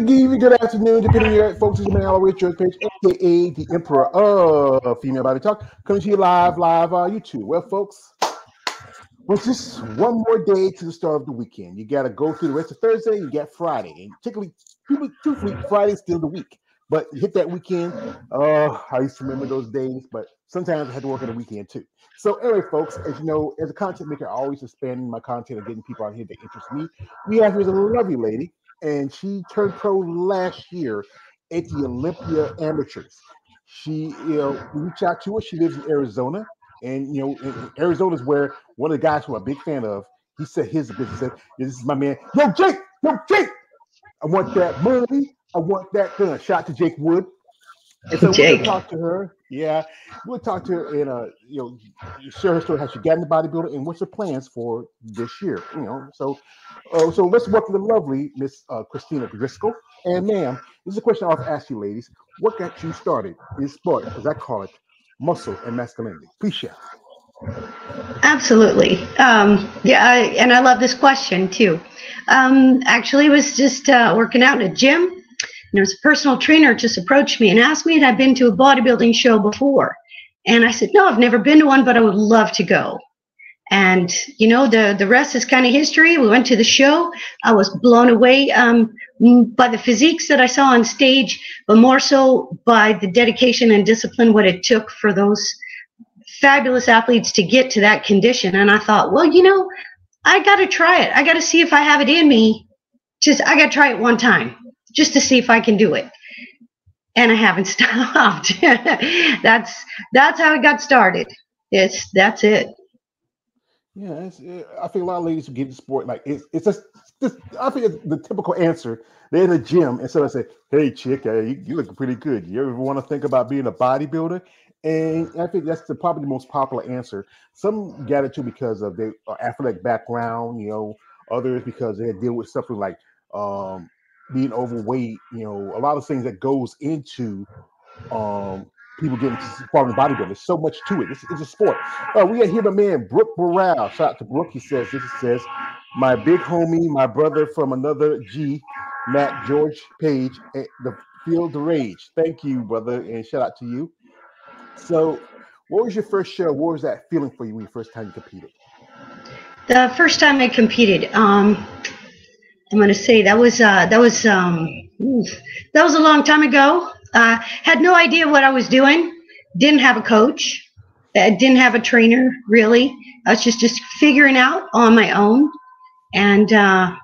Good evening, good afternoon, depending on your folks. It's man Always Church Page, aka the Emperor of Female Body Talk, coming to you live YouTube. Well, folks, with just one more day to the start of the weekend, you got to go through the rest of Thursday. You got Friday, and truthfully, Friday's still the week. But you hit that weekend. I used to remember those days, but sometimes I had to work on the weekend too. So anyway, folks, as you know, as a content maker, I always expanding my content and getting people out here that interest me. We have here's a lovely lady, and she turned pro last year at the Olympia Amateurs. She, we reached out to her. She lives in Arizona, and Arizona is where one of the guys who I'm a big fan of. He said his business said, "This is my man, yo Jake, I want that money. I want that gun." Shout to Jake Wood. And so we're going to talk to her. Yeah, we'll talk to her and share her story, how she got in the bodybuilder and what's her plans for this year. So let's welcome the lovely Miss Cristina Driscoll. And ma'am, this is a question I'll ask you, ladies. What got you started in sport, as I call it, muscle and masculinity? Please share. Absolutely. And I love this question too. Actually, I was just working out in a gym. And there was a personal trainer just approached me and asked me had I been to a bodybuilding show before. And I said, no, I've never been to one, but I would love to go. And, the rest is kind of history. We went to the show. I was blown away by the physiques that I saw on stage, but more so by the dedication and discipline, what it took for those fabulous athletes to get to that condition. And I thought, well, I got to try it. I got to see if I have it in me. I got to try it one time just to see if I can do it. And I haven't stopped. That's how it got started. That's it. Yeah, I think a lot of ladies who get into sport, like it's just I think it's the typical answer. They're in the gym, and so I say, "Hey, chick, you look pretty good. You ever want to think about being a bodybuilder?" And I think that's probably the most popular answer. Some get it too because of their athletic background, others because they deal with something like being overweight, a lot of things that goes into people getting part of the bodybuilding. There's so much to it. It's a sport. We got here my man Brooke Burrell. Shout out to Brooke. He says, my big homie, my brother from another G, Matt George Page, at the Field of Rage. Thank you, brother, and shout out to you. So, what was your first show? What was that feeling for you when you first time you competed? The first time I competed, I'm going to say that was a long time ago. Had no idea what I was doing. Didn't have a coach. Didn't have a trainer, really. I was just figuring out on my own. And I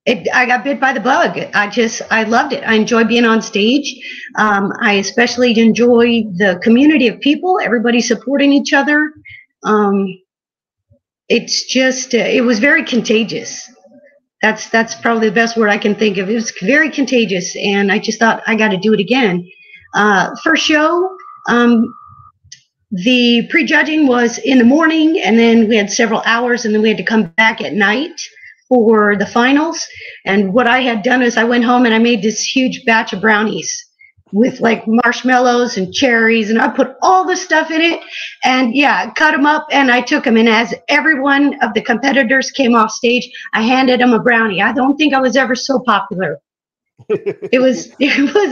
got bit by the bug. I loved it. I enjoy being on stage. I especially enjoy the community of people, everybody supporting each other. It was very contagious. That's probably the best word I can think of. It was very contagious, and I just thought I got to do it again. First show, the prejudging was in the morning, and then we had several hours, and then we had to come back at night for the finals. And what I had done is I went home and I made this huge batch of brownies with like marshmallows and cherries, and I put all the stuff in it, and cut them up, and I took them. And as every one of the competitors came off stage, I handed them a brownie. I don't think I was ever so popular. It was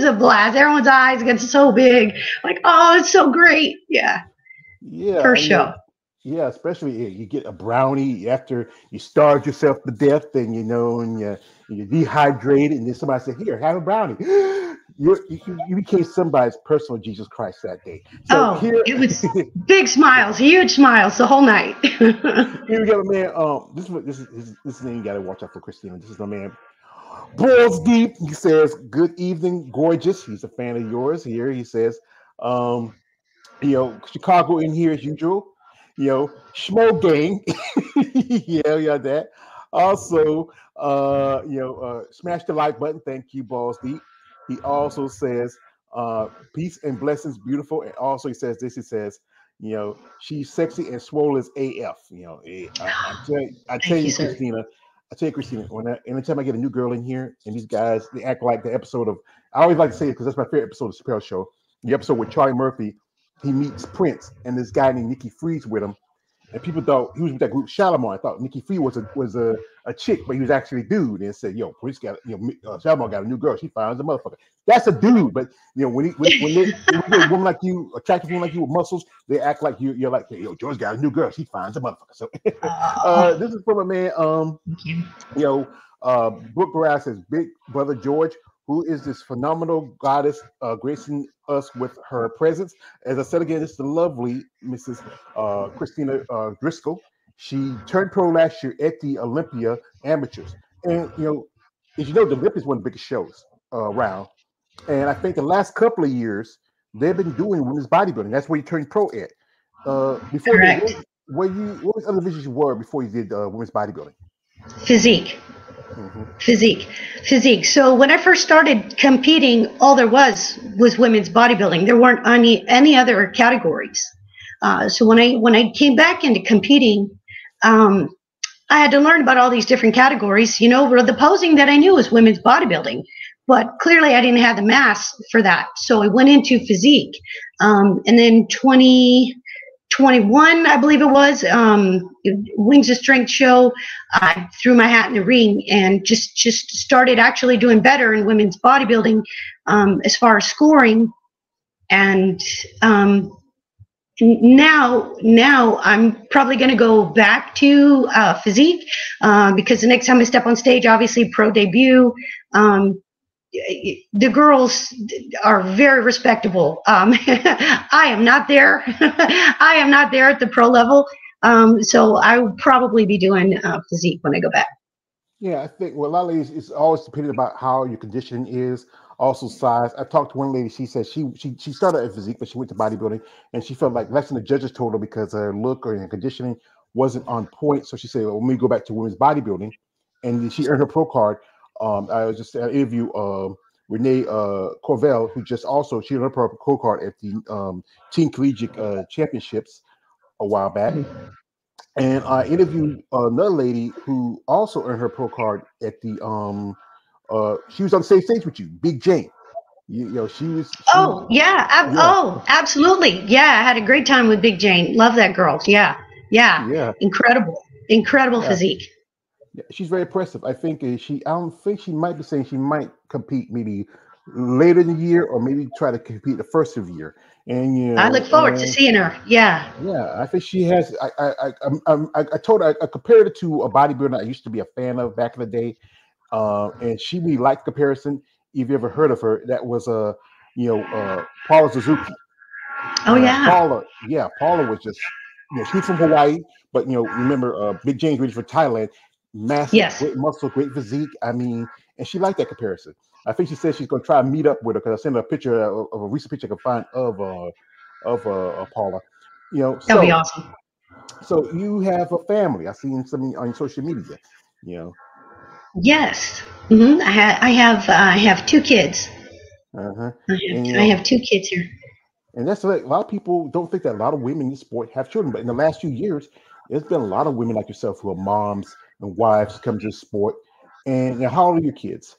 a blast. Everyone's eyes get so big, like, oh, it's so great. Yeah. First show. Yeah, especially you get a brownie after you starved yourself to death, and and you're dehydrated, and then somebody said, "Here, have a brownie." You became somebody's personal Jesus Christ that day. So it was big smiles, huge smiles the whole night. Here we go, man. This name you got to watch out for, Cristina. This is my man, Balls Deep. He says, "Good evening, gorgeous." He's a fan of yours. Here he says, Chicago in here as usual. Schmo gang. Yeah, that. Also, smash the like button. Thank you, Balls Deep. He also says, peace and blessings, beautiful. And also he says, she's sexy and swole as AF. I tell you, Cristina, anytime I get a new girl in here, and these guys, they act like the episode of, I always like to say it because that's my favorite episode of the Chappelle Show. The episode with Charlie Murphy, he meets Prince, and this guy named Nikki Freeze with him. And people thought he was with that group Shalimar. I thought Nikki Freeze was a a chick, but he was actually a dude, and said, "Yo, Prince got, Shalmar got a new girl. She finds a motherfucker." That's a dude, but when they a woman like you, attractive woman like you with muscles, they act like you're like, "Hey, yo, George got a new girl. She finds a motherfucker." So this is from a man. Brooke Barras says, "Big brother George, who is this phenomenal goddess gracing us with her presence." As I said again, this is the lovely Mrs. Cristina Driscoll. She turned pro last year at the Olympia Amateurs, and as you know, the Olympia is one of the biggest shows around. And I think the last couple of years they've been doing women's bodybuilding. That's where you turned pro at. Before Correct. what was other divisions you were before you did women's bodybuilding? Physique. Physique. So when I first started competing, all there was women's bodybuilding. There weren't any other categories. So when I came back into competing, I had to learn about all these different categories. The posing that I knew was women's bodybuilding, but clearly I didn't have the mass for that. So I went into physique, and then 2021, I believe it was, Wings of Strength show. I threw my hat in the ring and just started actually doing better in women's bodybuilding as far as scoring. And now I'm probably going to go back to physique because the next time I step on stage, obviously pro debut, the girls are very respectable. I am not there. I am not there at the pro level. So I will probably be doing physique when I go back. Yeah, I think a lot of ladies, it's always dependent about how your conditioning is, also size. I talked to one lady. She said she started at physique, but she went to bodybuilding, and she felt like less than the judges told her because her look or her conditioning wasn't on point. So she said, "Well, let me go back to women's bodybuilding," and she earned her pro card. I was just at an interview Renee Corvell, who just also she earned her pro card at the Teen Collegiate Championships a while back. And I interviewed another lady who also earned her pro card at the she was on the same stage with you, Big Jane. She Absolutely. Yeah, I had a great time with Big Jane. Love that girl. Yeah. Incredible physique. Yeah, she's very impressive. I don't think she might be saying she might compete maybe later in the year or maybe try to compete the first of the year. And I look forward to seeing her. Yeah. Yeah, I think she has. I told her I compared it to a bodybuilder I used to be a fan of back in the day, and she really liked comparison. If you ever heard of her, that was Paula Suzuki. Oh yeah. Paula was just she's from Hawaii, but remember Big Jane's ready for Thailand. Massive, great muscle, great physique. I mean, and she liked that comparison. I think she said she's going to try and meet up with her because I sent her a picture of a recent picture I could find of Paula. That'd be awesome. So you have a family. I've seen some on social media. Yes, I have 2 kids. I have 2 kids here. And that's like a lot of people don't think that a lot of women in sport have children, but in the last few years, there's been a lot of women like yourself who are moms and wives come to the sport. And how old are your kids?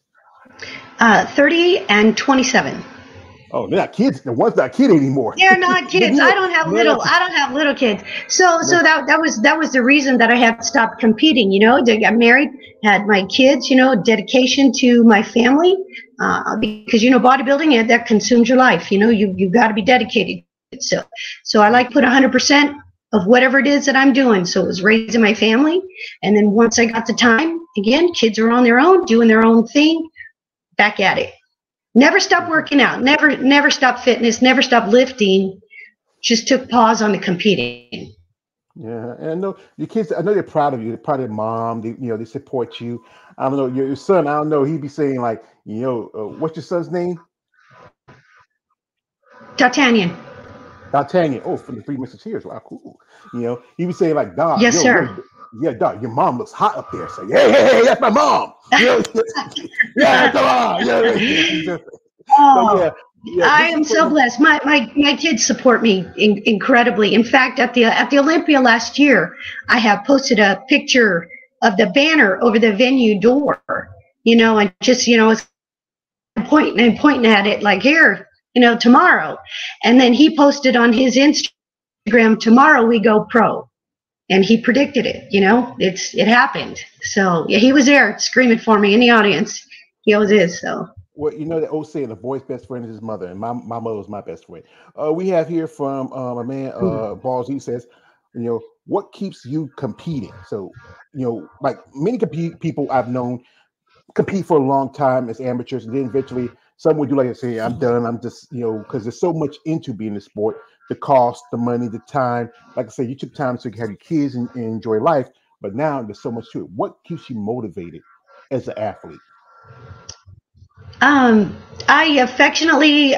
30 and 27. Oh, they're not kids. The one's not a kid anymore. They're not kids. I don't have little kids. So that was the reason that I had stopped competing. I got married, had my kids. Dedication to my family, because bodybuilding that consumes your life. You've got to be dedicated. So I like put 100% of whatever it is that I'm doing. So it was raising my family, and then once I got the time, again, kids are on their own, doing their own thing. Back at it. Never stopped working out. Never stopped fitness. Never stopped lifting. Just took pause on the competing. Yeah, and I know your kids. I know they're proud of you. They're proud of your mom. They support you. I don't know your son. I don't know. He'd be saying like, what's your son's name? D'Artagnan. Oh, from the Three Musketeers. Wow, cool. He was saying like, "Dog, yes, sir. Dog, your mom looks hot up there." So, hey, that's my mom. Yeah, come on. I am so blessed. My kids support me incredibly. In fact, at the Olympia last year, I have posted a picture of the banner over the venue door. And just it's pointing at it like, here, tomorrow. And then he posted on his Instagram, "Tomorrow we go pro." and he predicted it. It happened. So yeah, he was there screaming for me in the audience. He always is. So. Well, you know that old saying, a boy's best friend is his mother, and my mother was my best friend. We have here from a man, Balls. He says, what keeps you competing? So, like many people I've known compete for a long time as amateurs, and then eventually some would do like I say, I'm done. I'm just, because there's so much into being in the sport, the cost, the money, the time. Like I said, you took time so you could have your kids and enjoy life, but now there's so much to it. What keeps you motivated as an athlete? I affectionately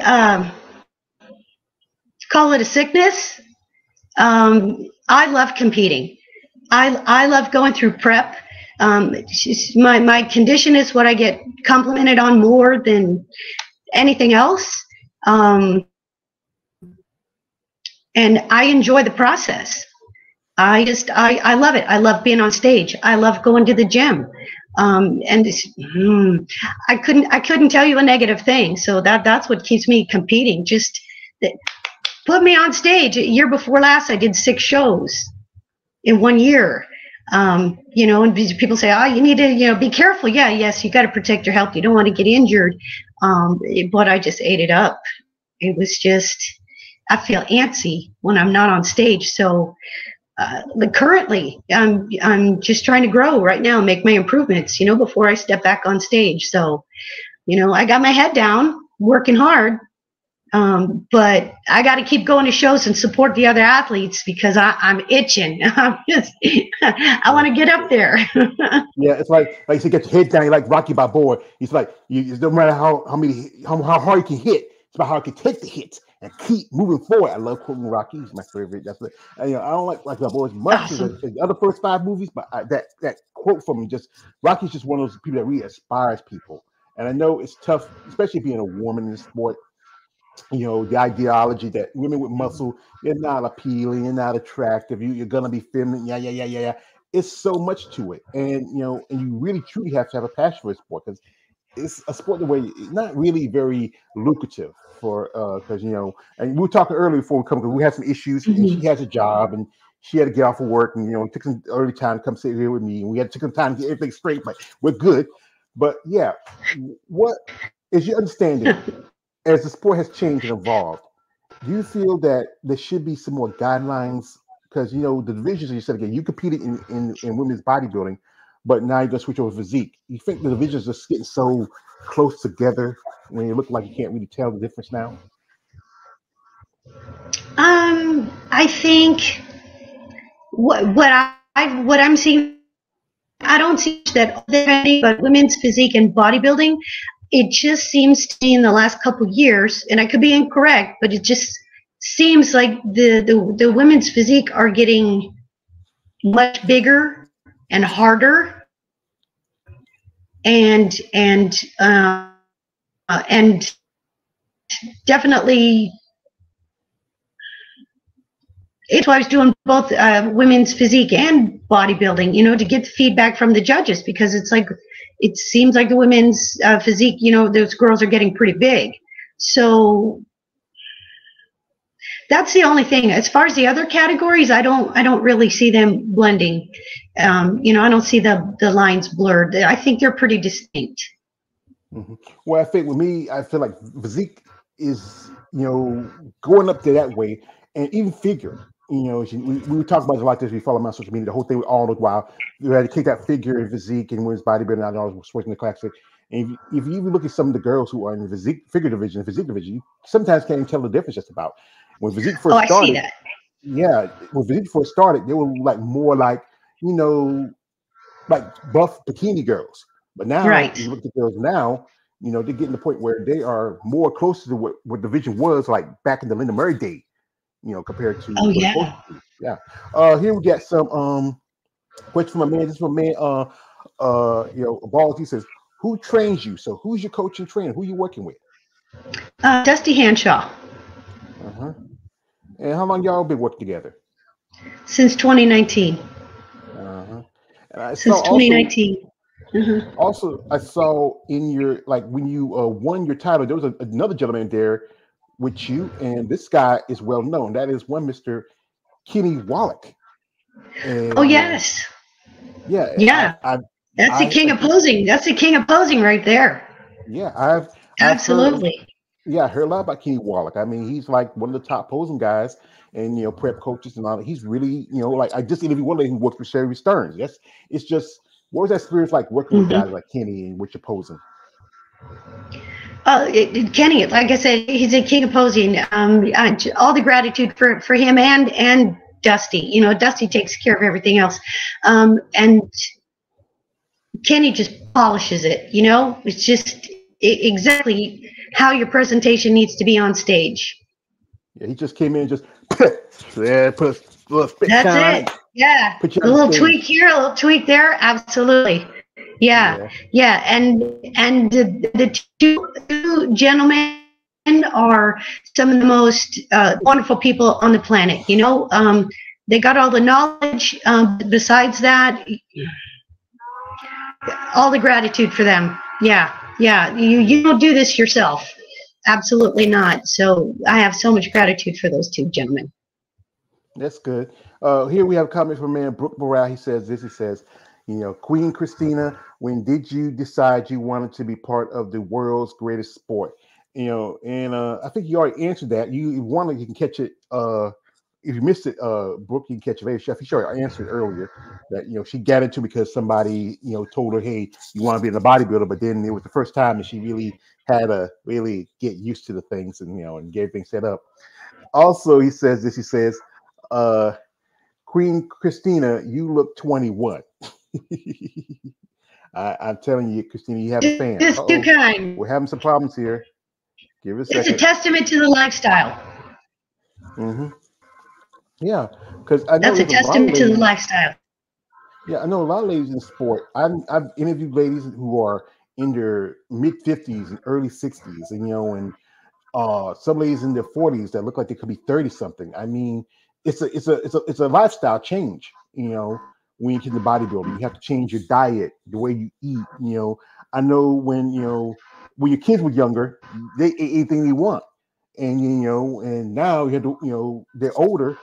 call it a sickness. I love competing. I love going through prep. My condition is what I get complimented on more than anything else. And I enjoy the process. I love it. I love being on stage. I love going to the gym. I couldn't tell you a negative thing. So that's what keeps me competing. Just put me on stage. A year before last, I did 6 shows in 1 year. And people say, oh, you need to, be careful. Yeah, yes, you got to protect your health. You don't want to get injured. But I just ate it up. It was just, I feel antsy when I'm not on stage. So currently, I'm just trying to grow right now, make my improvements, before I step back on stage. So, I got my head down, working hard. But I got to keep going to shows and support the other athletes because I'm itching. I want to get up there. Yeah, it's like you say, get your head down. You're like Rocky Balboa. It's like it don't matter how hard you can hit. It's about how you can take the hits and keep moving forward. I love quoting Rocky. He's my favorite. That's it. I don't like Balboa as much as the other first 5 movies, but that quote from him, Rocky's just one of those people that really inspires people. And I know it's tough, especially being a woman in the sport. The ideology that women with muscle, you're not appealing, you're not attractive, you're gonna be feminine. Yeah. It's so much to it, and you really truly have to have a passion for a sport because it's a sport the way it's not really very lucrative for because and we were talking earlier before we come because we had some issues, and she has a job and she had to get off of work, and it took some early time to come sit here with me, and we had to take some time to get everything straight, but we're good. But yeah, what is your understanding? As the sport has changed and evolved, do you feel that there should be some more guidelines? Because the divisions, you said again, you competed in women's bodybuilding, but now you're gonna switch over physique. You think the divisions are just getting so close together when you look like you can't really tell the difference now? I think what I'm seeing, I don't see that, but women's physique and bodybuilding. It just seems to me in the last couple of years, and I could be incorrect, but it just seems like the women's physique are getting much bigger and harder, and definitely. It's why I was doing both women's physique and bodybuilding, to get the feedback from the judges, because it's like, it seems like the women's physique, those girls are getting pretty big. So that's the only thing. As far as the other categories, I don't really see them blending. I don't see the lines blurred. I think they're pretty distinct. Mm-hmm. Well, I think with me, I feel like physique is, going up there that way, and even figure. We were talking about it like this. We follow my social media. The whole thing with all the while you had to kick that figure in physique and women's bodybuilding. I know I was working the classic. And if you even look at some of the girls who are in the physique division, you sometimes can't even tell the difference. Just about when physique first started. I see that. Yeah, when physique first started, they were like more like like buff bikini girls. But now, right. You look at girls now. They're getting to the point where they are more close to what division was like back in the Linda Murray day. Compared to here we got some question from a man. This is from a man. Balls. He says, "Who trains you? So who's your coach and trainer? Who you working with?" Dusty Hanshaw. And how long y'all been working together? Since 2019. Since 2019. Also, I saw in your when you won your title, there was another gentleman there with you, and this guy is well known. That is one Mr. Kenny Wallach. And Oh yes. yeah, Yeah. That's the king of posing. That's the king of posing right there. Yeah, I've heard. Absolutely. Yeah, I heard a lot about Kenny Wallach. I mean, he's like one of the top posing guys, and prep coaches and all that. He's really, like I just interviewed one lady who works for Sherry Stearns. It's just what was that experience like working with guys like Kenny and with your posing? Kenny, like I said, he's a king of posing. All the gratitude for him and Dusty. Dusty takes care of everything else, and Kenny just polishes it. It's just exactly how your presentation needs to be on stage. Yeah, he just came in and just yeah, put a little spit That's shine it. Yeah, put you a little tweak here, a little tweak there. Absolutely. Yeah. And the two gentlemen are some of the most wonderful people on the planet. They got all the knowledge. Besides that, all the gratitude for them. Yeah. You don't do this yourself. Absolutely not. So I have so much gratitude for those two gentlemen. That's good. Here we have a comment from man Brooke Morale. He says this. He says, Queen Cristina, when did you decide you wanted to be part of the world's greatest sport? And I think you already answered that. You want you can catch it. If you missed it, Brooke, you can catch it later. Chef, you sure answered earlier that she got into because somebody told her, hey, you want to be in a bodybuilder, but then it was the first time that she really had to really get used to the things and get everything set up. Also, he says this. He says, Queen Cristina, you look 21. I'm telling you, Cristina, you have a fan. Just too kind. We're having some problems here. Give it a second. It's a testament to the lifestyle. Mm-hmm. Yeah, because I know that's a testament to the lifestyle. Yeah, I know a lot of ladies in sport. I've interviewed ladies who are in their mid 50s and early 60s, and some ladies in their 40s that look like they could be 30 something. I mean, it's a lifestyle change. When you get into bodybuilding, you have to change your diet, the way you eat. I know when your kids were younger, they ate anything they want, and and now you have to, they're older.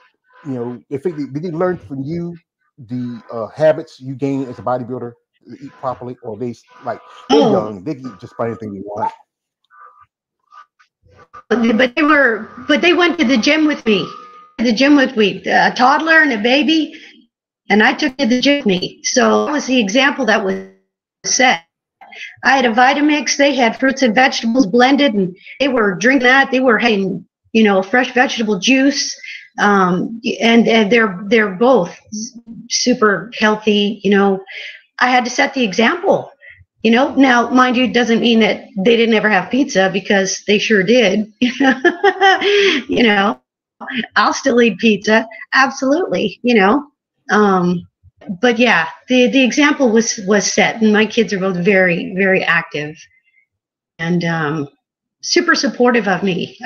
They think they didn't learn from you the habits you gain as a bodybuilder to eat properly, or they're young, they can eat just about anything they want. But they went to the gym with me. A toddler and a baby, and I took to the gym with me. So that was the example that was set. I had a Vitamix. They had fruits and vegetables blended, and they were drinking that. They were having, fresh vegetable juice, and they're both super healthy. I had to set the example. Now, mind you, it doesn't mean that they didn't ever have pizza, because they sure did. I'll still eat pizza, absolutely. But yeah, the example was set, and my kids are both very, very active and super supportive of me.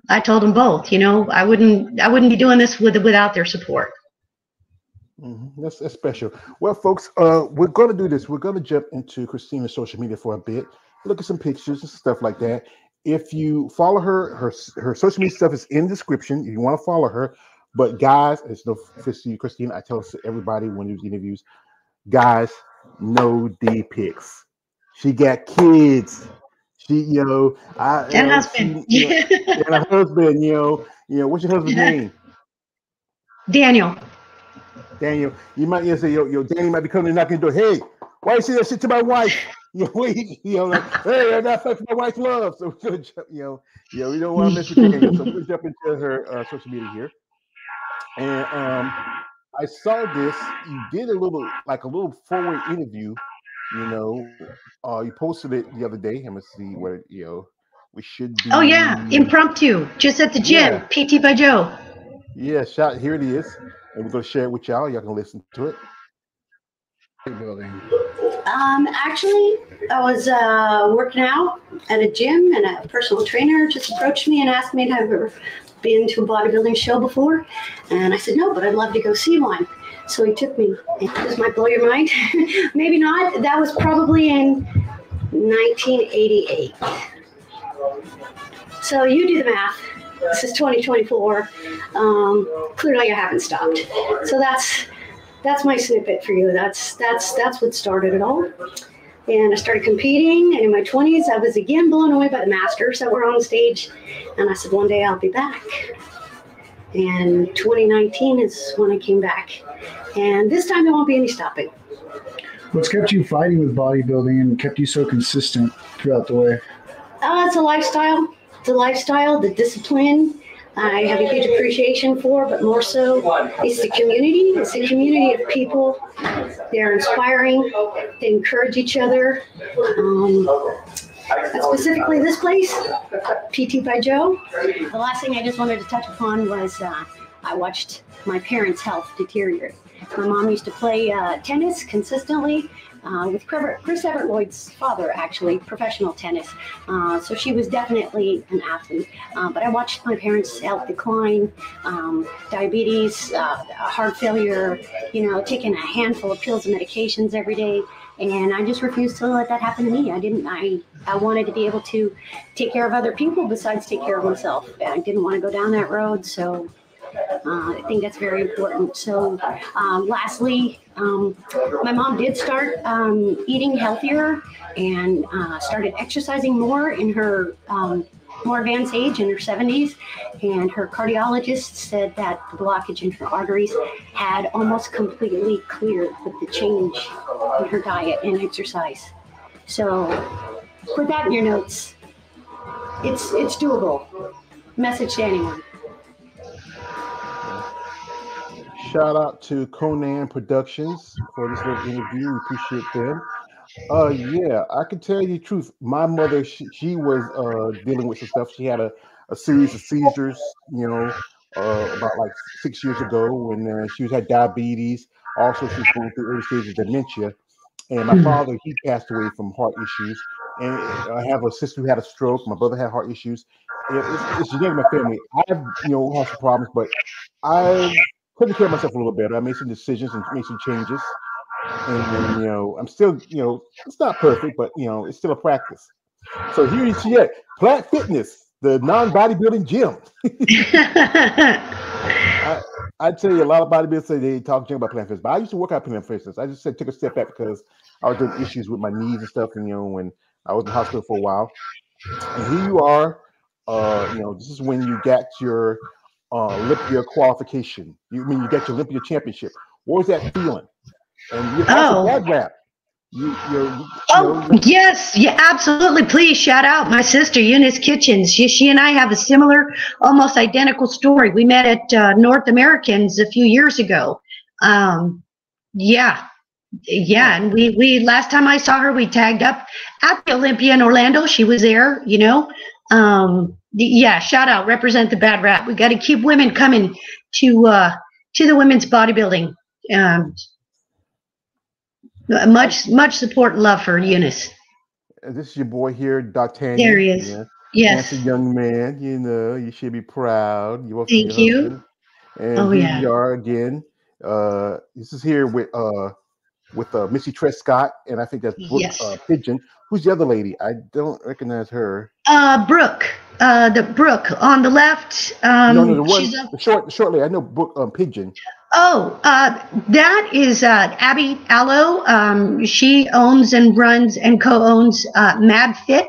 I told them both, I wouldn't be doing this without their support. Mm-hmm. That's special. Well, folks, we're going to do this. We're going to jump into Cristina's social media for a bit, look at some pictures and stuff like that. If you follow her social media stuff is in the description. If you want to follow her, but guys, it's no offense to you, Cristina. I tell this to everybody when there's interviews, guys, no D pics. She got kids. She, and husband. And a husband. What's your husband's name? Daniel, you might say, Danny might be coming knocking the door. Hey, why you say that shit to my wife? Hey, that's my wife's love. So we're gonna jump, we don't want to miss with Daniel. So we're gonna jump into her social media here. And I saw this. You did a little forward interview. You posted it the other day. I'm gonna see what we should be. Oh yeah, impromptu, just at the gym. Yeah. PT by Joe. Yeah, here it is, and we're gonna share it with y'all. Y'all can listen to it. Actually, I was working out at a gym, and a personal trainer just approached me and asked me if I've ever been to a bodybuilding show before, and I said no, but I'd love to go see one. So he took me. This might blow your mind. Maybe not. That was probably in 1988. So you do the math. this is 2024. Clearly, I haven't stopped. So that's my snippet for you. That's what started it all. And I started competing, and in my 20s, I was again blown away by the masters that were on stage. And I said, one day I'll be back. And 2019 is when I came back. And this time there won't be any stopping. What's kept you fighting with bodybuilding and kept you so consistent throughout the way? It's a lifestyle. It's a lifestyle, the discipline. I have a huge appreciation for, but more so, it's the community. It's the community of people. They're inspiring. They encourage each other. Specifically this place, PT by Joe. The last thing I just wanted to touch upon was I watched my parents' health deteriorate. My mom used to play tennis consistently with Chris Everett Lloyd's father, actually, professional tennis. So she was definitely an athlete. But I watched my parents' health decline, diabetes, heart failure, taking a handful of pills and medications every day. And I just refused to let that happen to me. I wanted to be able to take care of other people besides take care of myself. I didn't want to go down that road. So I think that's very important. So lastly, my mom did start eating healthier and started exercising more in her more advanced age, in her 70s. And her cardiologist said that the blockage in her arteries had almost completely cleared with the change in her diet and exercise. So put that in your notes. It's doable. Message to anyone. Shout out to Conan Productions for this little interview. We appreciate them. Yeah, I can tell you the truth. My mother, she was dealing with some stuff. She had a series of seizures, about like 6 years ago when she had diabetes. Also, she was going through early stages of dementia. And my father, he passed away from heart issues. And I have a sister who had a stroke. My brother had heart issues. It's genetic in my family. I've, had some problems, but I taking care of myself a little better. I made some decisions and made some changes. And I'm still, it's not perfect, but it's still a practice. So here you see it, Plant Fitness, the non-bodybuilding gym. I tell you, a lot of bodybuilders say they talk about Plant Fitness, but I used to work out Plant Fitness. I just took a step back because I was doing issues with my knees and stuff, and when I was in the hospital for a while. And here you are, this is when you got your Olympia qualification. You got your Olympia championship. What was that feeling? And you also bad rap. Yes, yeah, absolutely. Please shout out my sister Eunice Kitchens. She and I have a similar, almost identical story. We met at North Americans a few years ago. Yeah, and we last time I saw her, we tagged up at the Olympia in Orlando. She was there, Yeah, shout out, represent the bad rap. We got to keep women coming to the women's bodybuilding. Much support and love for Eunice. This is your boy here, D'Artagnan. There he is. Yeah. Yes. Handsome young man, you should be proud. Thank you. And here you are again. This is here with Missy Trescott, and I think that's Brooke Pigeon. Who's the other lady? I don't recognize her. Brooke. The Brooke on the left. No, the one, the short lady. I know Brooke Pigeon. Oh, that is Abby Allo. She owns and runs and co-owns Mad Fit.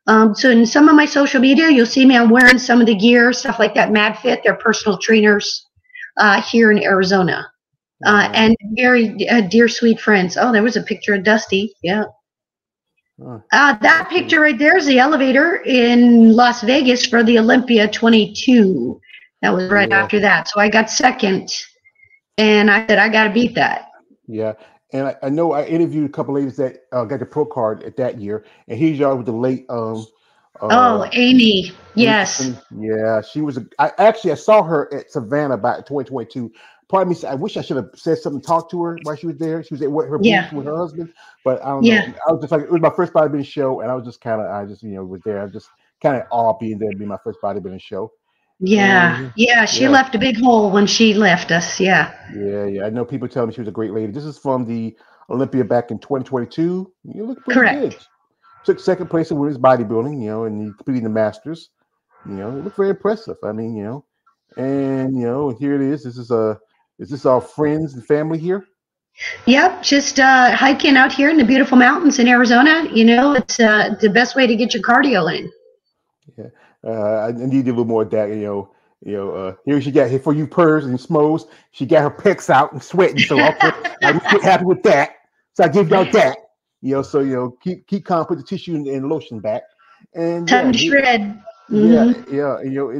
So in some of my social media, you'll see me. I'm wearing some of the gear, stuff like that. Mad Fit. They're personal trainers here in Arizona, and very dear, sweet friends. Oh, there was a picture of Dusty. Yeah. That picture right there is the elevator in Las Vegas for the Olympia 22. That was right after that. So I got second. And I said, I got to beat that. Yeah. And I know I interviewed a couple ladies that got the pro card at that year. And here's y'all with the late. Amy. Yes. Yeah. She was. I saw her at Savannah back in 2022. Part of me said, I wish I should have said something, talked to her while she was there. She was at her booth with her husband. But I don't know. I was just like, it was my first bodybuilding show. And I was just kind of, was there. I was just kind of awe being there to be my first bodybuilding show. Yeah, she left a big hole when she left us. Yeah. I know people tell me she was a great lady. This is from the Olympia back in 2022. You look pretty good. Took second place in women's bodybuilding, and you completing the Masters. You know, it looked very impressive. I mean, you know, and you know, here it is. Is this our friends and family here? Yep, just hiking out here in the beautiful mountains in Arizona. You know, it's the best way to get your cardio in. Yeah, I need a little more of that. Here she got here for you purrs and smos. She got her pecs out and sweating. So okay, I'm happy with that. So I give y'all that. You know, so you know, keep calm, put the tissue and lotion back, and Time to shred. yeah, Hmm. yeah. You know,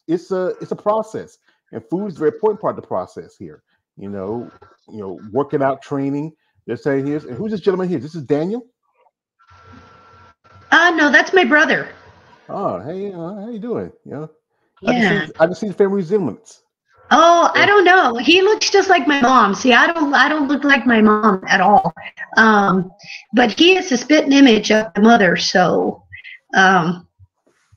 it's a process, and food is a very important part of the process here. You know, working out, training. They're saying here, and who's this gentleman here? This is Daniel. No, that's my brother. Oh, hey, how you doing? You know, Yeah. I can see the family resemblance. Oh, I Yeah. don't know. He looks just like my mom. See, I don't look like my mom at all. Um, but he is a spitting image of my mother. So, um,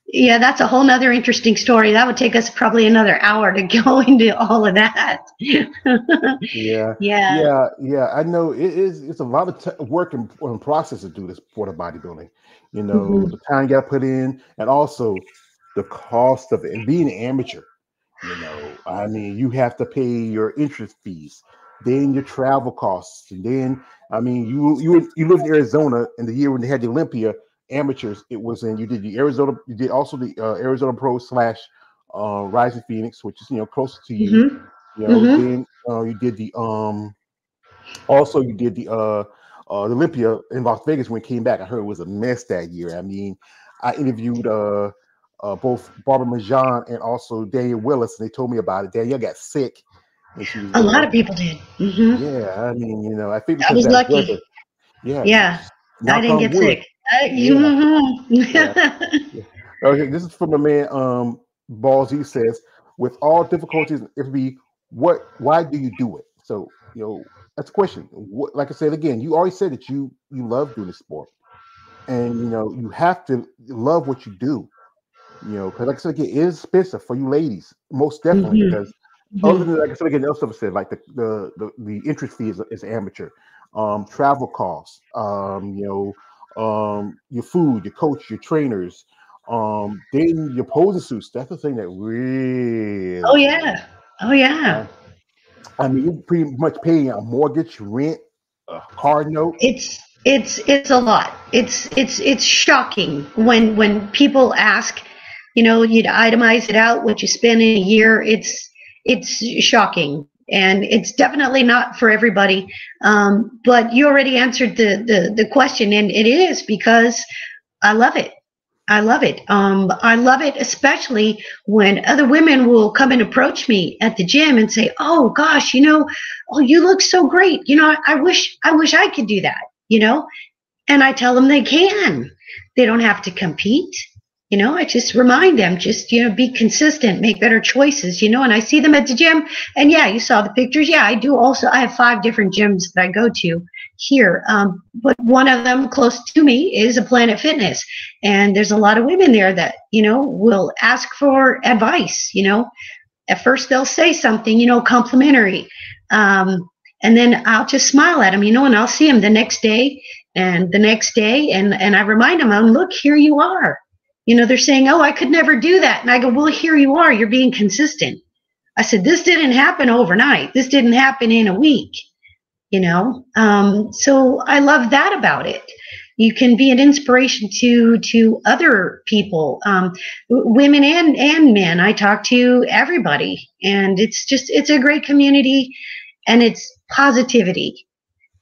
yeah, that's a whole nother interesting story. That would take us probably another hour to go into all of that. Yeah, Yeah. yeah. I know it is. It's a lot of work and process to do this sport of bodybuilding. You know, Hmm. the time you got to put in, and also the cost of it. And being an amateur, you know, I mean, you have to pay your entrance fees, then your travel costs, and then I mean, you lived in Arizona in the year when they had the Olympia amateurs. It was in you did the Arizona, you did also the Arizona Pro slash Rising Phoenix, which is closer to you. Hmm. You know, Hmm. then you did the also you did the Olympia in Las Vegas when it came back. I heard it was a mess that year. I mean, I interviewed both Barbara Majan and also Danielle Willis, and they told me about it. Danielle got sick, and she was A lot of people did. Hmm. yeah. I mean, I think I because of was that lucky. weather. Yeah, Yeah, I knock didn't on get wood. sick. Yeah, Mhm. yeah, yeah. Okay, this is from a man. Ballsy says, with all difficulties, it be why do you do it? So that's a question. What, like I said again, you always said that you love doing the sport, and you have to love what you do. Because like I said again, it is expensive for you ladies, most definitely. Mhm. Because other Mhm. than like I said again, else I've said like the interest fee is amateur, travel costs, your food, your coach, your trainers, then your posing suits. That's the thing that Oh really, yeah. Oh yeah. uh, I mean, you pretty much paying a mortgage, rent, a car note. It's a lot. It's shocking when people ask, you'd itemize it out what you spend in a year. It's shocking, and it's definitely not for everybody. But you already answered the question, and it is because I love it. I love it. I love it, especially when other women will come and approach me at the gym and say, "Oh gosh, oh you look so great. I wish I could do that." And I tell them they can. They don't have to compete. I just remind them, just, be consistent, make better choices, and I see them at the gym. And yeah, you saw the pictures. Yeah, I do also. I have 5 different gyms that I go to here. But one of them close to me is a Planet Fitness. And there's a lot of women there that, will ask for advice. At first they'll say something, complimentary. And then I'll just smile at them, and I'll see them the next day and the next day. And I remind them, look, here you are. They're saying, oh, I could never do that. And I go, well, here you are. You're being consistent. I said, this didn't happen overnight. This didn't happen in a week. So I love that about it. You can be an inspiration to other people, women and men. I talk to everybody, and it's a great community, and it's positivity.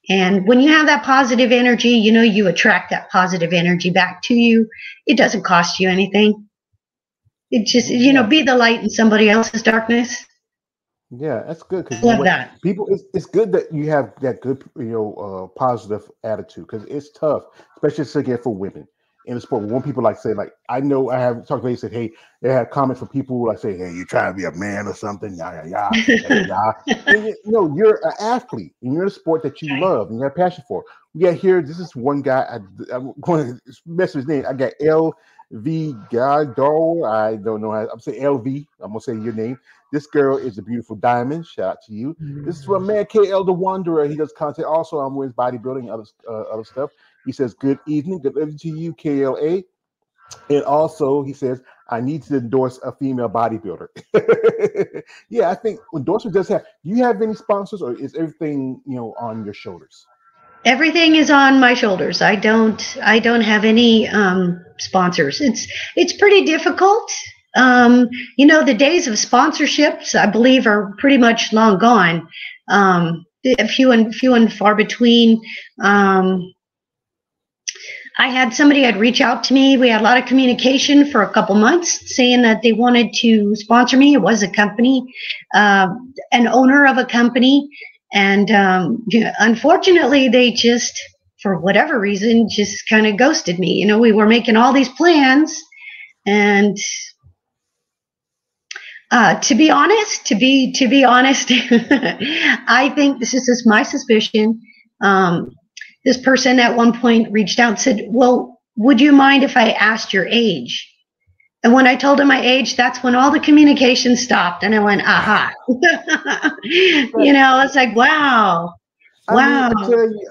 And when you have that positive energy, you attract that positive energy back to you. It doesn't cost you anything. It just, Yeah. be the light in somebody else's darkness. Yeah, that's good because I you know love what, that. people. It's good that you have that good, positive attitude because it's tough, especially again for women in the sport. When people like say, like I know I have talked to ladies said, hey, they have comments from people who like say, hey, you trying to be a man or something, yeah, yeah, yeah, yeah, yeah. And you're an athlete and you're in a sport that you love and you have passion for. We got here. This is one guy. I'm going to mess with his name. I got LV Gadol. I don't know how I'm saying LV. I'm gonna say your name. This girl is a beautiful diamond. Shout out to you. This is from man KL the Wanderer. He does content also on women's bodybuilding and other stuff. He says, good evening. Good evening to you, KLA. And also, he says, I need to endorse a female bodybuilder. Yeah, I think endorsement does have. Do you have any sponsors, or is everything on your shoulders? Everything is on my shoulders. I don't have any sponsors. It's pretty difficult. The days of sponsorships, I believe, are pretty much long gone. Few and far between. I had somebody had reach out to me. We had a lot of communication for a couple months saying that they wanted to sponsor me. It was a company, an owner of a company. And unfortunately, they just, for whatever reason, just kind of ghosted me. We were making all these plans. And to be honest, I think this is just my suspicion. This person at one point reached out and said, well, would you mind if I asked your age? And when I told him my age, that's when all the communication stopped. And I went, aha. It's like, wow. Wow.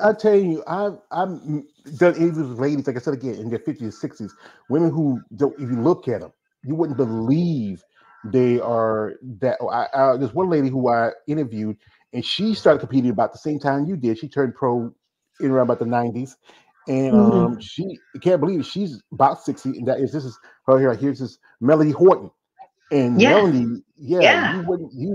I tell you, I've done interviews with ladies, like I said again, in their 50s and 60s, women who don't, if you look at them, you wouldn't believe they are that. There's one lady who I interviewed, and she started competing about the same time you did. She turned pro in around about the 90s. And she can't believe it. She's about 60, and this is her here. Here's this Melody Horton. And Melody, you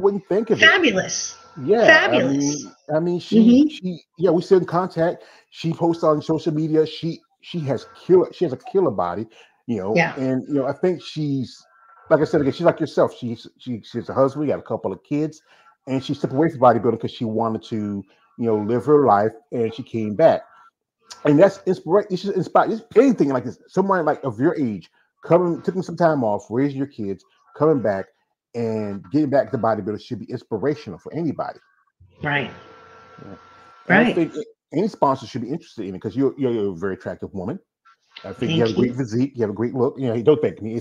wouldn't think of it. Fabulous. Yeah. Fabulous. I mean, she we stay in contact. She posts on social media. She has a killer body, and I think she's, like I said again, she's like yourself. She's a husband, got a couple of kids, and she stepped away from bodybuilding because she wanted to, live her life, and she came back. And that's inspiration. You should inspire anything like this. Someone like of your age taking some time off, raising your kids, coming back and getting back to bodybuilding should be inspirational for anybody. Right. Yeah. Right. I think any sponsor should be interested in it because you're a very attractive woman. I think you have a great physique. You have a great look. Don't thank me.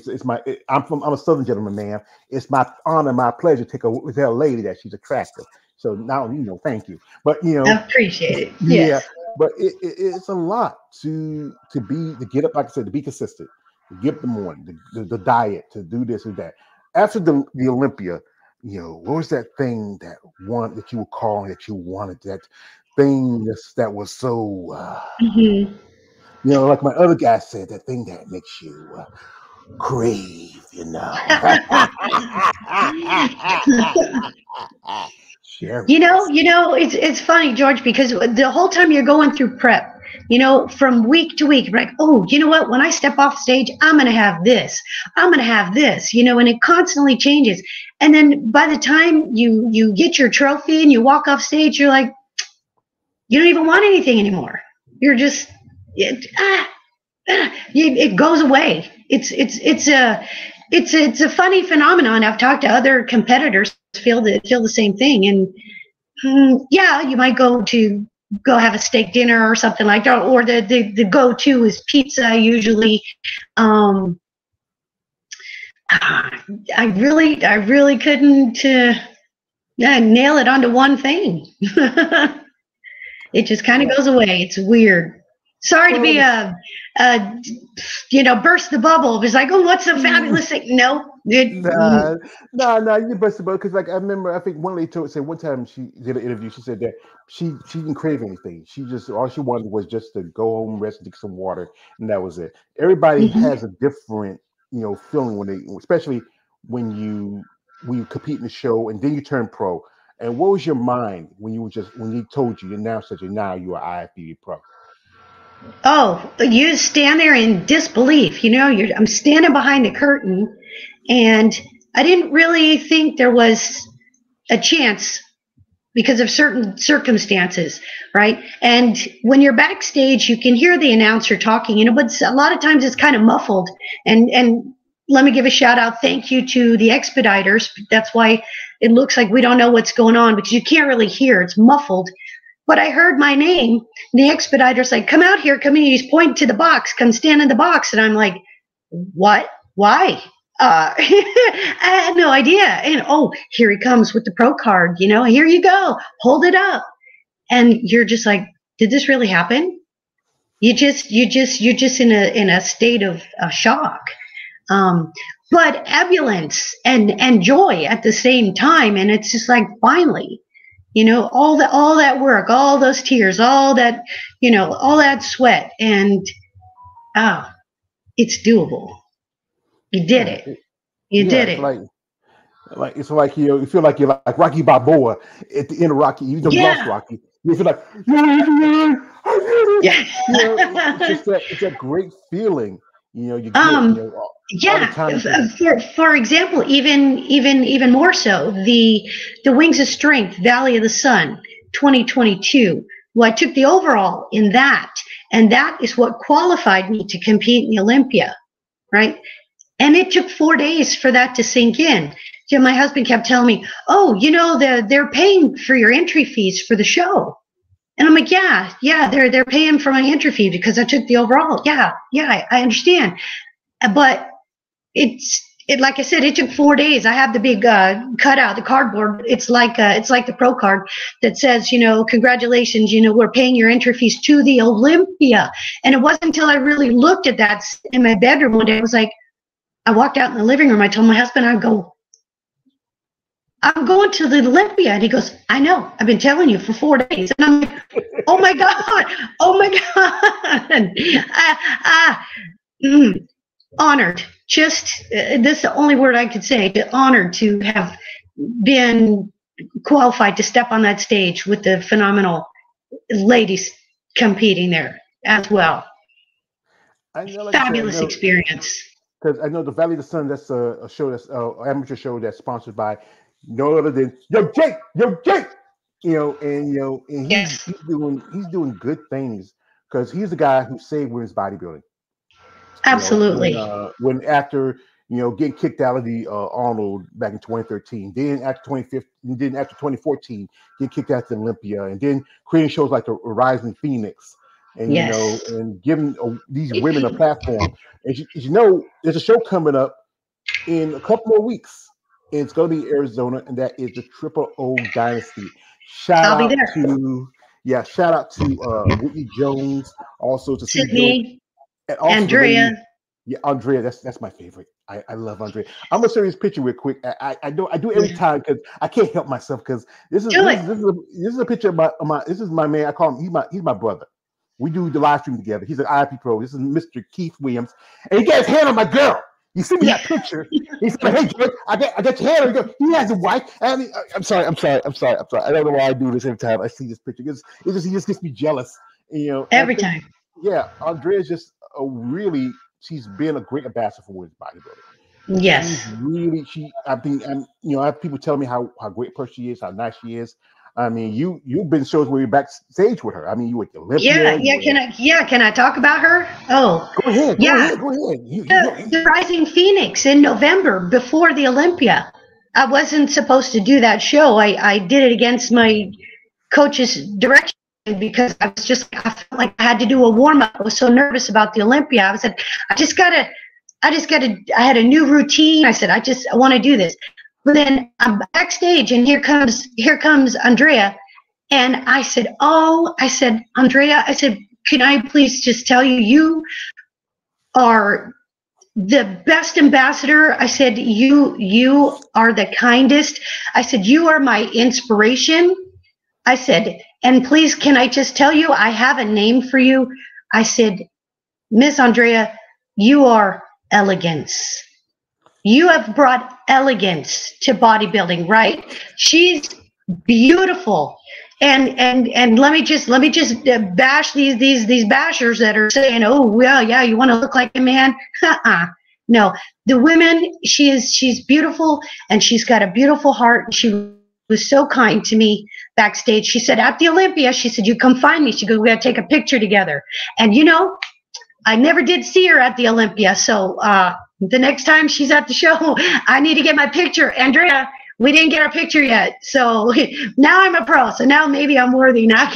I'm a Southern gentleman, man. It's my honor, my pleasure to tell a lady that she's attractive. So now thank you. But I appreciate it. Yeah. Yes. But it's a lot to get up, like I said, to be consistent, to get up in the morning, the diet, to do this and that. After the Olympia, what was that thing that you were calling that you wanted, that thing that was so like my other guy said, that thing that makes you crave, It's funny, George, because the whole time you're going through prep, from week to week, like, oh, you know what? When I step off stage, I'm going to have this. I'm going to have this, and it constantly changes. And then by the time you get your trophy and you walk off stage, you're like, you don't even want anything anymore. You're just, it goes away. It's a funny phenomenon. I've talked to other competitors feel the same thing, and you might go have a steak dinner or something like that, or the go-to is pizza usually. I really couldn't nail it onto one thing. It just kind of goes away. It's weird. Sorry to be burst the bubble. It's like, oh, what's the fabulous thing? No. No, you burst the bubble because, like, I remember, I think one lady said one time she did an interview. She said that she didn't crave anything. All she wanted was just to go home, rest, and drink some water, and that was it. Everybody has a different, feeling especially when you compete in the show and then you turn pro. And what was your mind when he told you now you are IFBB pro? Oh, you stand there in disbelief. I'm standing behind the curtain, and I didn't really think there was a chance because of certain circumstances, right? And when you're backstage, you can hear the announcer talking, but a lot of times it's kind of muffled. And let me give a shout out, thank you to the expediters. That's why it looks like we don't know what's going on, because you can't really hear. It's muffled. But I heard my name, and the expediter's like, come out here, come in. He's pointing to the box, come stand in the box. And I'm like, what? Why? I had no idea. And here he comes with the pro card, here you go, hold it up. And you're just like, did this really happen? You're just in a state of shock. but ebullience and joy at the same time. And it's just like, finally, all that work, all those tears, all that, all that sweat, and it's doable. You did it. You did it. It's like you feel like you're like Rocky Balboa at the end of Rocky. You you lost Rocky. You feel like it's that great feeling. You get. For example, even more so, the Wings of Strength, Valley of the Sun, 2022. Well, I took the overall in that, and that is what qualified me to compete in the Olympia, right? And it took 4 days for that to sink in. My husband kept telling me, "Oh, they're paying for your entry fees for the show," and I'm like, "Yeah, they're paying for my entry fee because I took the overall. Yeah, I understand." But like I said, it took 4 days. I have the big cutout, the cardboard. It's like the pro card that says, congratulations, we're paying your entry fees to the Olympia. And it wasn't until I really looked at that in my bedroom one day, I was like, I walked out in the living room. I told my husband, I'm going to the Olympia. And he goes, I know. I've been telling you for 4 days. And I'm like, oh my God. Honored. Just this is the only word I could say. Honored to have been qualified to step on that stage with the phenomenal ladies competing there as well. Fabulous experience. Because I know the Valley of the Sun, that's a show, that's an amateur show that's sponsored by no other than Yo Jake, and he's doing good things because he's the guy who saved women's bodybuilding. Absolutely. When after getting kicked out of the Arnold back in 2013, then after 2015, then after 2014, getting kicked out of the Olympia, and then creating shows like the Rising Phoenix, and and giving these women a platform. And there's a show coming up in a couple more weeks. And it's going to be Arizona, and that is the Triple O Dynasty. Shout out to Whitney Jones, also to Sydney, and Andrea. Andrea, that's my favorite. I love Andrea. I'm gonna show you this picture real quick. I do every time because I can't help myself because this is a picture of this is my man. I call him he's my brother. We do the live stream together. He's an IP pro. This is Mr. Keith Williams, and he got his hand on my girl. You see me that picture? He said, "Hey, George, I got your hand on." He has a wife. I'm sorry. I don't know why I do this every time I see this picture. He just gets me jealous. Every time. Yeah, Andrea's just she's been a great ambassador for women's bodybuilding. Yes. I have people telling me how great a person she is, how nice she is. I mean, you've been shows where you're backstage with her. I mean, you were at the Olympia. Can I talk about her? Oh, go ahead. The Rising Phoenix in November before the Olympia. I wasn't supposed to do that show. I did it against my coach's direction because I felt like I had to do a warm up. I was so nervous about the Olympia. I said, I had a new routine. I said, I want to do this. But then I'm backstage, and here comes Andrea, and I said, Andrea, can I please just tell you are the best ambassador. I said, you are the kindest. I said, you are my inspiration. I said, and please, can I just tell you, I have a name for you. I said, Miss Andrea, you are elegance. You have brought elegance to bodybuilding, right? She's beautiful, and let me just bash these bashers that are saying, oh well, yeah, you want to look like a man? No, the women, she's beautiful, and she's got a beautiful heart. She was so kind to me backstage. She said at the Olympia, she said, you come find me. She goes, we got to take a picture together. And I never did see her at the Olympia, so the next time she's at the show, I need to get my picture. Andrea, we didn't get our picture yet, so now I'm a pro. So now maybe I'm worthy. Now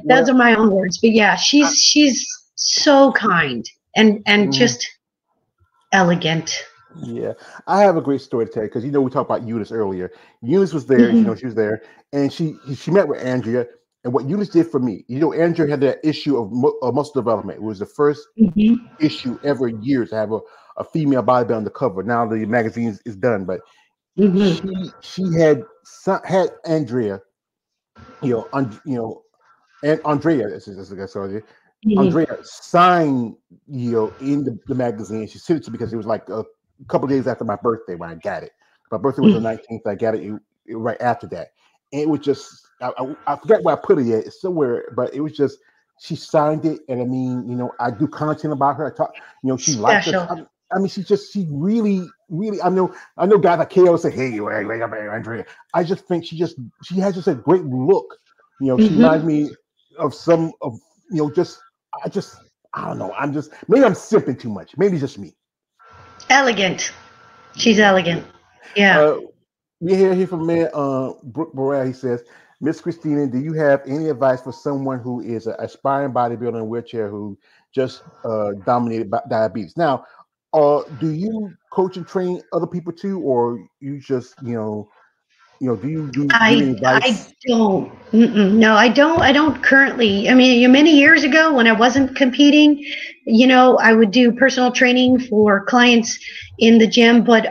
those are my own words. But yeah, she's so kind and just elegant. Yeah, I have a great story to tell you because we talked about Eunice earlier. Eunice was there, she was there, and she met with Andrea, and what you just did for me. You know, Andrew had that issue of muscle development. It was the first issue ever in years to have a female bodybuilder on the cover. Now the magazine is done, but she had Andrea, and Andrea, sorry, Andrea signed, in the magazine. She sent it to me because it was like a couple of days after my birthday when I got it. My birthday was the 19th. I got it right after that. And it was just, I forget where I put it yet. It's somewhere, but it was just, she signed it. And I mean, I do content about her. I talk, she likes her. I mean, she really, really, I know guys like KO say, hey, Andrea. I just think she has just a great look. She reminds me of I don't know. Maybe I'm simping too much. Maybe it's just me. Elegant. She's elegant. Yeah. We hear from man Brooke Burrell. He says, Miss Cristina, do you have any advice for someone who is an aspiring bodybuilder in a wheelchair who just dominated by diabetes? Now, do you coach and train other people too, or you just do you do any advice? I don't. No, I don't. I don't currently. I mean, many years ago when I wasn't competing, I would do personal training for clients in the gym. But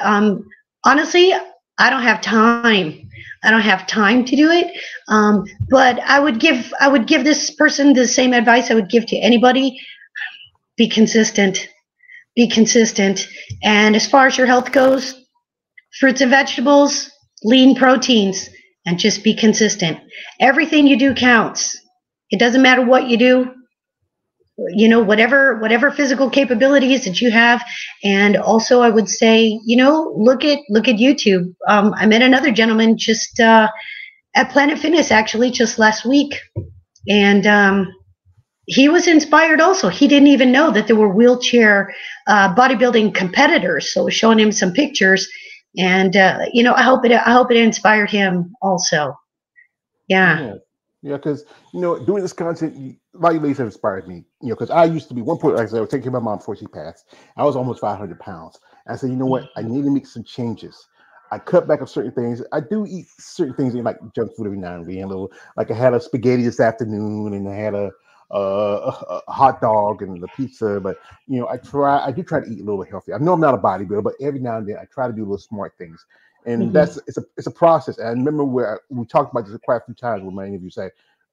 honestly, I don't have time. I don't have time to do it. But I would give this person the same advice I would give to anybody: be consistent. Be consistent. And as far as your health goes, fruits and vegetables, lean proteins, and just be consistent. Everything you do counts. It doesn't matter what you do. Whatever physical capabilities that you have. And also I would say, look at YouTube. I met another gentleman just at Planet Fitness actually just last week. And he was inspired also. He didn't even know that there were wheelchair bodybuilding competitors. So I was showing him some pictures. And I hope it inspired him also. Yeah, because doing this content, a lot of ladies have inspired me. Because I used to be one point, like I said, I was taking care of my mom before she passed. I was almost 500 pounds. I said, you know what? I need to make some changes. I cut back on certain things. I do eat certain things, like junk food every now and then. Like I had a spaghetti this afternoon, and I had a hot dog and the pizza, but I do try to eat a little healthy. I know I'm not a bodybuilder, but every now and then I try to do little smart things, and it's a process. And I remember where we talked about this quite a few times with many of you say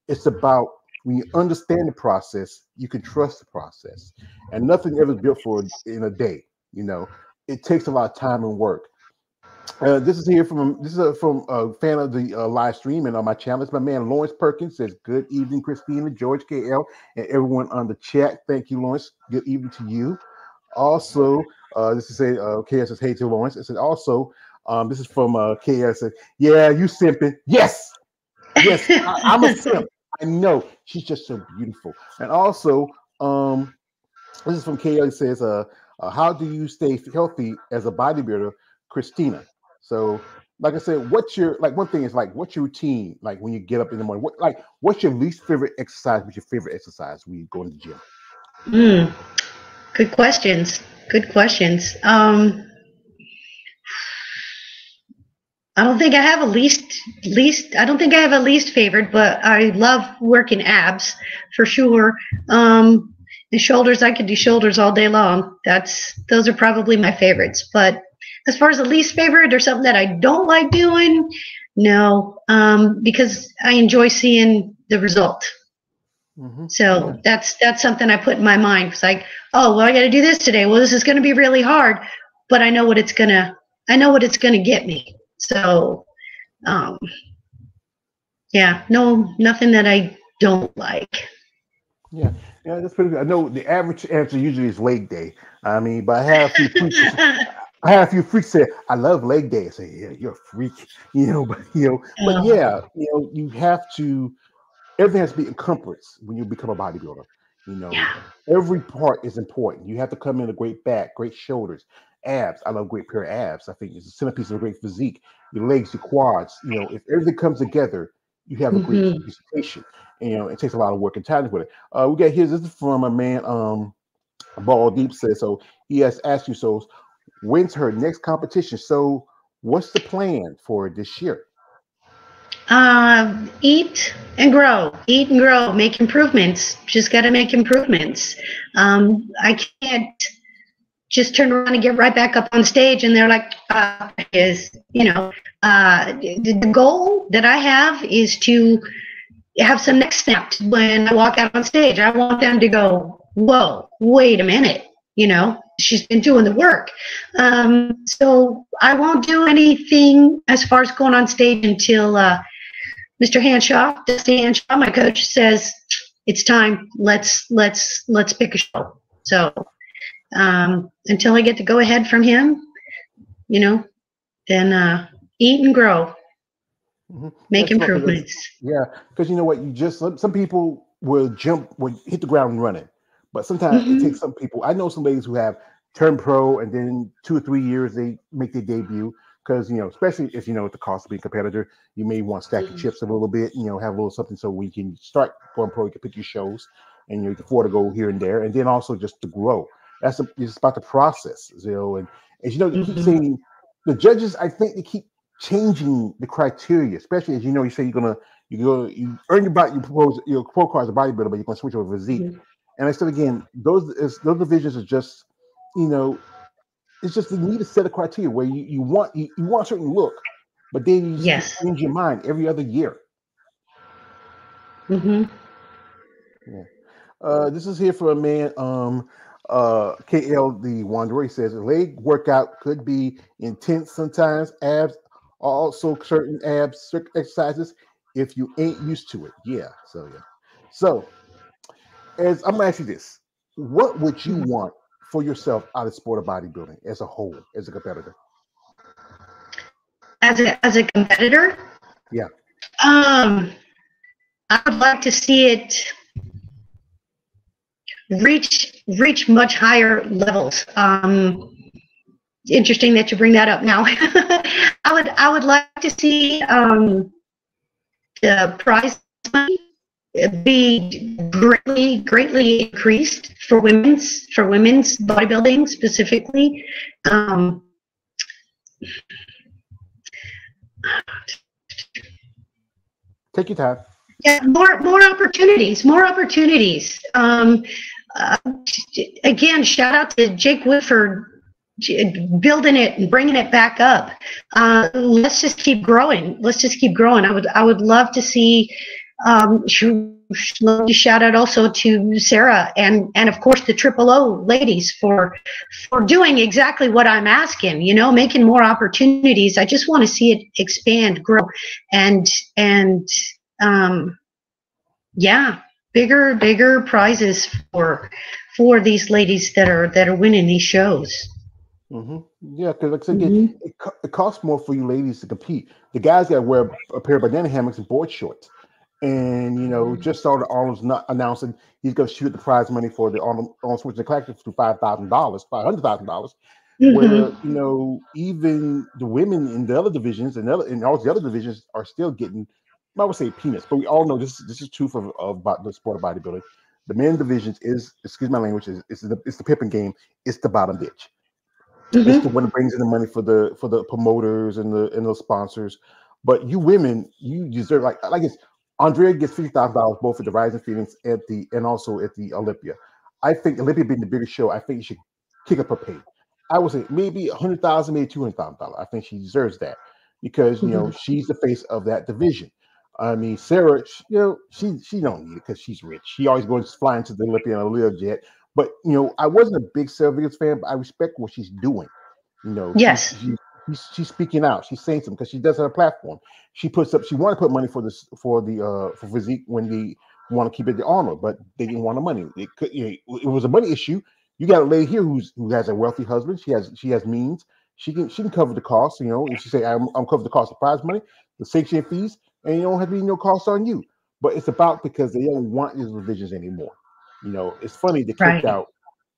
it's about when you understand the process, you can trust the process, and nothing ever is built in a day. It takes a lot of time and work. This is from a fan of the live stream and on my channel. It's my man Lawrence Perkins says, "Good evening, Cristina, George, KL, and everyone on the chat. Thank you, Lawrence. Good evening to you." Also, this is KL says, "Hey to Lawrence." It said also, this is from KL says, "Yeah, you simping." Yes, I'm a simp. I know she's just so beautiful. And also, this is from KL. It says, "How do you stay healthy as a bodybuilder, Cristina?" So, like I said, what's your what's your routine like when you get up in the morning? What's your least favorite exercise? What's your favorite exercise when you go in the gym? Good questions. I don't think I have a least. I don't think I have a least favorite, but I love working abs for sure. And shoulders, I could do shoulders all day long. Those are probably my favorites. But as far as the least favorite or something that I don't like doing, no, because I enjoy seeing the result. So that's something I put in my mind. It's like, oh, well, I got to do this today. Well, this is going to be really hard, but I know what it's gonna get me. So, nothing that I don't like. Yeah, that's pretty good. I know the average answer usually is leg day. I mean, but I have a few freaks say, I love leg day. I say, yeah, you're a freak, but you have to, everything has to be encompassed when you become a bodybuilder. Every part is important. You have to come in a great back, great shoulders, abs. I love great pair of abs. I think it's a centerpiece of a great physique. Your legs, your quads, if everything comes together, you have a great presentation. It takes a lot of work and time with it. We got here, this is from a man, Ball Deep says, so he has asked you, so when's her next competition? So what's the plan for this year? Eat, and grow, eat and grow, make improvements. Just got to make improvements. I can't just turn around and get right back up on stage and they're like, the goal that I have is to have some next snaps when I walk out on stage. I want them to go, whoa, wait a minute, she's been doing the work. So I won't do anything as far as going on stage until Mr. Hanshaw, Dusty Hanshaw, my coach, says it's time. Let's pick a show. So until I get to go ahead from him, then eat and grow, make improvements. Yeah, because you know what, some people will hit the ground running, but sometimes it takes some people. I know some ladies who have turned pro and then 2 or 3 years they make their debut. Because, especially if at the cost of being a competitor, you may want to stack your chips a little bit, have a little something so we can start going pro, you can pick your shows and you can afford to go here and there. And then also just to grow. It's about the process, and they keep saying the judges, I think they keep changing the criteria, especially as you say you earn your pro card as a bodybuilder, but you're gonna switch over physique. And I said again, those divisions are just, it's just you need to set a criteria where you want a certain look, but then you just change your mind every other year. Yeah. This is here for a man. KL the Wanderer, he says a leg workout could be intense sometimes. Abs are also certain exercises if you ain't used to it. Yeah. So as I'm gonna ask you this, what would you want for yourself out of sport of bodybuilding as a whole, as a competitor? As a competitor? Yeah. I would like to see it reach much higher levels. Interesting that you bring that up now. I would like to see the prize money be greatly increased for women's bodybuilding specifically. Take your time. Yeah, more opportunities. Again, shout out to Jake Woodford building it and bringing it back up. Let's just keep growing. I would love to see. Shout out also to Sarah and of course the Triple O ladies for doing exactly what I'm asking. Making more opportunities. I just want to see it expand, grow, and bigger prizes for these ladies that are winning these shows. Yeah, because like I said, again, it costs more for you ladies to compete. The guys got to wear a pair of banana hammocks and board shorts. And just saw that Arnold's not announcing he's going to shoot the prize money for the Arnold Schwarzenegger Collective to $500,000. Where even the women in the other divisions and all the other divisions are still getting, I would say peanuts, but we all know this is truth of about the sport of bodybuilding. The men divisions is, excuse my language, it's the pippin game. It's the bottom bitch. It's the one that brings in the money for the promoters and the sponsors. But you women, you deserve like it's. Andrea gets $50,000 both at the Rising Phoenix and also at the Olympia. I think Olympia being the bigger show, I think you should kick up her pay. I would say maybe $100,000, maybe $200,000. I think she deserves that because she's the face of that division. I mean, Sarah, she don't need it because she's rich. She always goes flying to the Olympia on a Learjet. But I wasn't a big Sarah Vickers fan, but I respect what she's doing. Yes. She's speaking out. She's saying something because she does have a platform. She puts up. She wanted to put money for physique when they want to keep it the Arnold, but they didn't want the money. It was a money issue. You got a lady here who has a wealthy husband. She has means. She can cover the cost. If she say I'm cover the cost of prize money, the sanction fees, and you don't have to be no cost on you. But it's about because they don't want these revisions anymore. It's funny they kicked out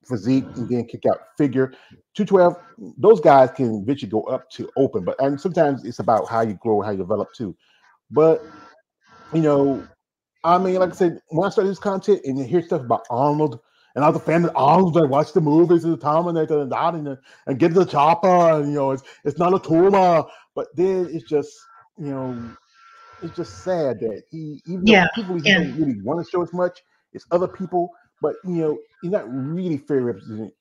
physique and then kick out figure. 212, those guys can eventually go up to open, and sometimes it's about how you grow, how you develop too. But I mean, like I said, when I started this content and you hear stuff about Arnold and other famous Arnold, I watch the movies and the Terminator and get to the chopper, and it's not a tumor, but then it's just it's just sad that he, even though Yeah, truthfully he yeah, don't really want to show as much, it's other people, but he's not really fair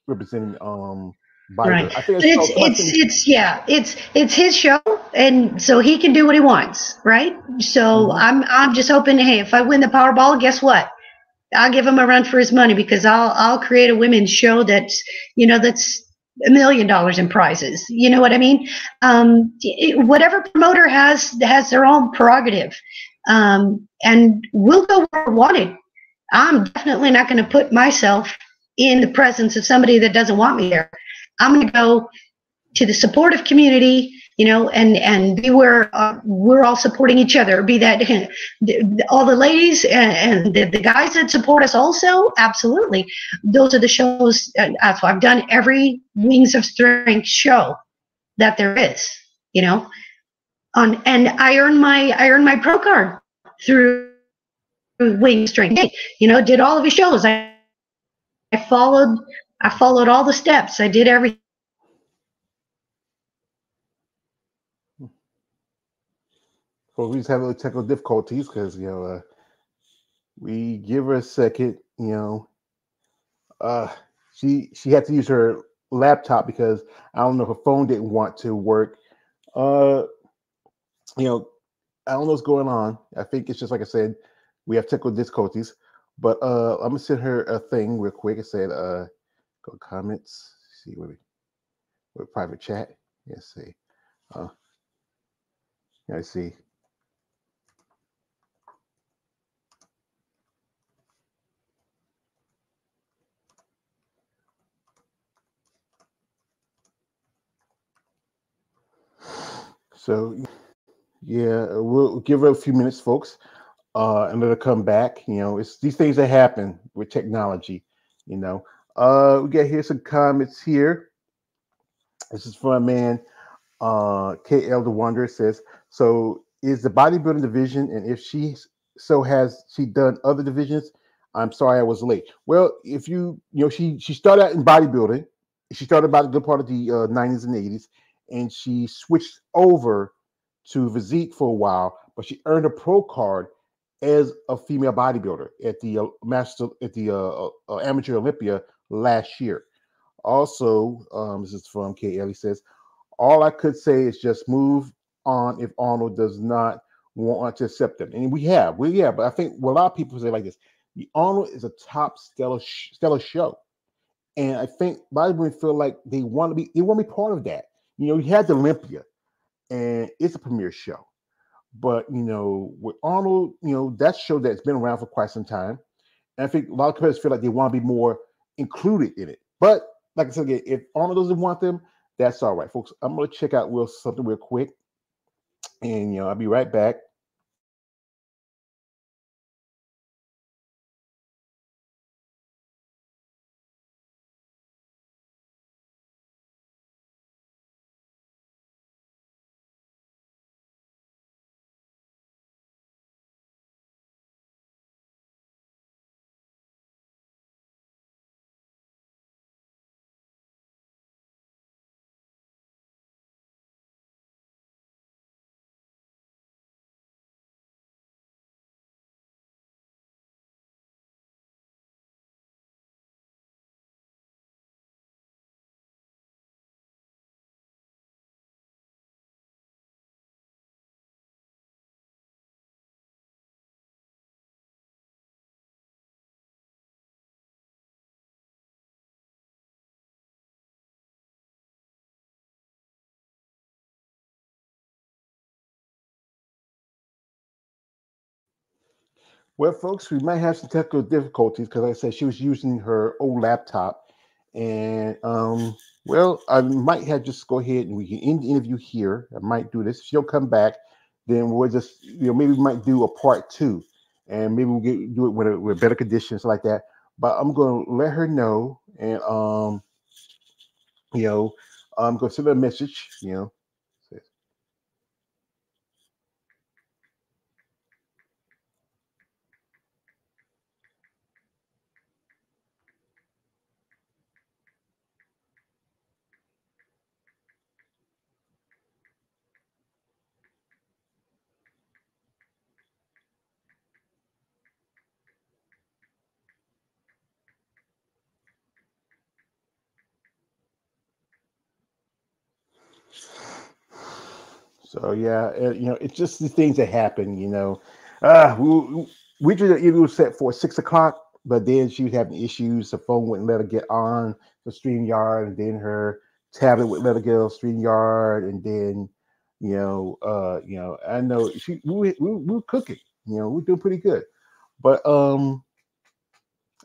representing right. bodybuilding. I think But it's somebody it's sent me. it's yeah, it's his show, and so he can do what he wants, right? So Mhm. I'm just hoping, hey, if I win the Powerball, guess what? I'll give him a run for his money because I'll create a women's show that's that's $1 million in prizes. You know what I mean? Whatever promoter has their own prerogative, and we'll go where we're wanted. I'm definitely not going to put myself in the presence of somebody that doesn't want me there. I'm going to go to the supportive community, and be where we're all supporting each other. Be that all the ladies and the guys that support us also, absolutely. Those are the shows. So I've done every Wings of Strength show that there is, and I earned my pro card through Wings of Strength. Did all of his shows. I followed I followed all the steps. I did everything. Well, we just have a little technical difficulties because we give her a second. Uh, she had to use her laptop because I don't know if her phone didn't want to work. Uh, you know, I don't know what's going on. I think it's just like I said, we have technical difficulties. But I'm gonna send her a thing real quick. It said, go comments. See with private chat. Let's see. Uh, let's see. So yeah, we'll give her a few minutes, folks, and let her come back. It's these things that happen with technology. You know, we got here some comments here. This is from a man. KL the Wanderer says, so is the bodybuilding division, and if has she done other divisions? I'm sorry I was late. Well, if she started out in bodybuilding. She started about a good part of the 90s and 80s, and she switched over to physique for a while, but she earned a pro card as a female bodybuilder at the amateur Olympia last year. Also, this is from KL. He says, all I could say is just move on if Arnold does not want to accept them. And we have. But I think a lot of people say like this: the Arnold is a top stellar show, and I think a lot of people feel like they want to be part of that. You had the Olympia, and it's a premiere show, but with Arnold, that show that's been around for quite some time, and I think a lot of competitors feel like they want to be more included in it. But like I said again, if Arnold doesn't want them, that's all right, folks. I'm gonna check out something real quick, and I'll be right back. Well, folks, we might have some technical difficulties because, like I said, she was using her old laptop, and well, I might have just go ahead and we can end the interview here. I might do this. If she'll come back, then we'll just maybe we might do a part two, and maybe we'll do it with better conditions like that. But I'm going to let her know, and you know, I'm going to send her a message. So yeah, it's just the things that happen. We just it was set for 6 o'clock, but then she was having issues. The phone wouldn't let her get on the StreamYard, and then her tablet wouldn't let her get on StreamYard, and then I know we were cooking. We're doing pretty good, but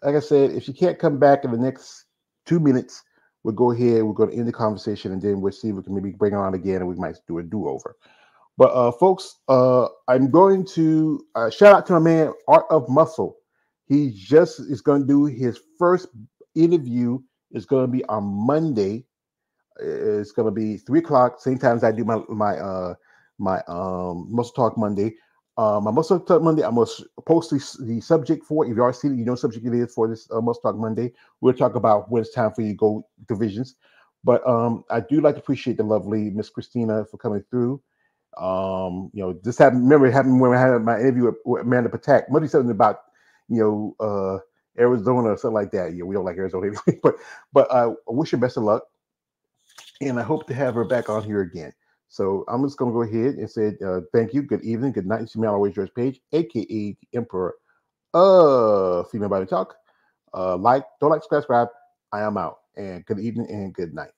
like I said, if she can't come back in the next 2 minutes, we'll go ahead. We're going to end the conversation, and then we'll see if we can maybe bring her on again, and we might do a do-over. But folks, I'm going to shout out to my man Art of Muscle. He just is going to do his first interview. It's going to be on Monday. It's going to be 3 o'clock, same time as I do my Muscle Talk Monday. My Muscle Talk Monday, I'm going to post the subject for. If you already seen it, you know what subject it is for this Muscle Talk Monday. We'll talk about when it's time for you to go divisions. But I do like to appreciate the lovely Miss Cristina for coming through. This happened. Remember, it happened when I had my interview with Amanda Patak. Maybe something about Arizona or something like that. We don't like Arizona anyway, but I wish her best of luck, and I hope to have her back on here again. So I'm just going to go ahead and say thank you, good evening, good night. Female Always Yours page, aka the Emperor of Female Body Talk. Don't like, subscribe. I am out, and good evening and good night.